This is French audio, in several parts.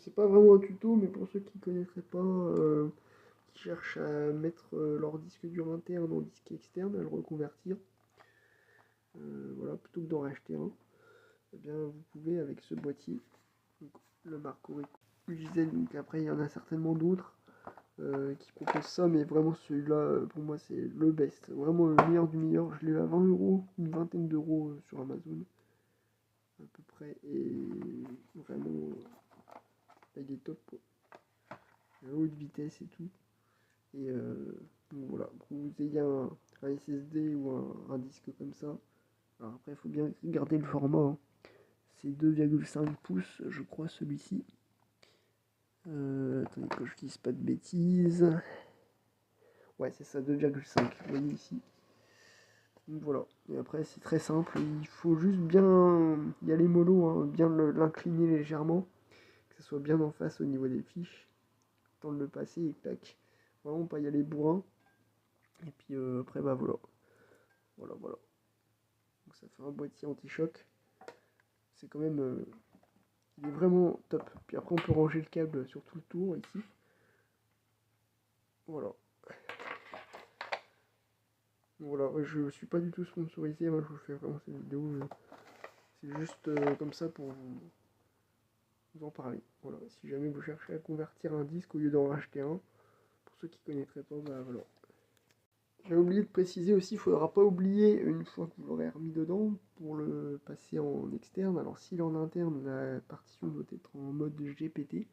c'est pas vraiment un tuto, mais pour ceux qui connaîtraient pas, qui cherchent à mettre leur disque dur interne en disque externe, à le reconvertir, voilà, plutôt que d'en racheter un, eh bien vous pouvez avec ce boîtier, donc, le Marco que je disais, donc après il y en a certainement d'autres qui proposent ça, mais vraiment celui-là pour moi c'est le best, vraiment le meilleur du meilleur. Je l'ai eu à 20 euros, une vingtaine d'euros sur Amazon à peu près, et vraiment il est top quoi. Haute vitesse et tout. Et donc voilà, que vous ayez un SSD ou un disque comme ça. Alors après, il faut bien garder le format, hein. C'est 2,5 pouces, je crois, celui-ci. Attendez que je dise pas de bêtises. Ouais, c'est ça, 2,5. Vous voyez ici. Donc voilà. Et après, c'est très simple. Il faut juste bien y aller mollo, hein, bien l'incliner légèrement. Que ce soit bien en face au niveau des fiches. Temps de le passer et tac. Vraiment pas y aller bourrin. Et puis après, bah voilà. Voilà, voilà. Donc ça fait un boîtier anti-choc. C'est quand même... il est vraiment top. Puis après, on peut ranger le câble sur tout le tour, ici. Voilà. Voilà, je suis pas du tout sponsorisé. Moi, je vous fais vraiment cette vidéo. C'est juste comme ça pour vous en parler. Voilà. Si jamais vous cherchez à convertir un disque au lieu d'en racheter un, pour ceux qui connaîtraient pas, bah voilà. J'ai oublié de préciser aussi, il ne faudra pas oublier, une fois que vous l'aurez remis dedans, pour le passer en externe. Alors s'il est en interne, la partition doit être en mode GPT. Vous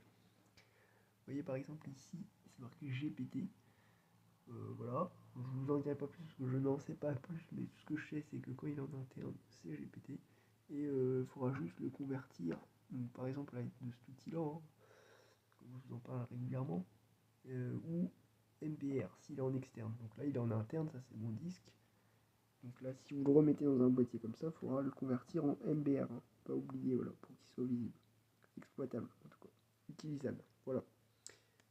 voyez par exemple ici, c'est marqué GPT. Voilà, je vous en dirai pas plus parce que je n'en sais pas plus, mais tout ce que je sais c'est que quand il est en interne, c'est GPT. Et il faudra juste le convertir, donc, par exemple avec de cet outil-là, hein, comme je vous en parle régulièrement, ou MBR s'il est en externe. Donc là il est en interne, ça c'est mon disque. Donc là si vous le remettez dans un boîtier comme ça, il faudra le convertir en MBR, hein. Pas oublier, voilà, pour qu'il soit visible, exploitable en tout cas, utilisable. Voilà.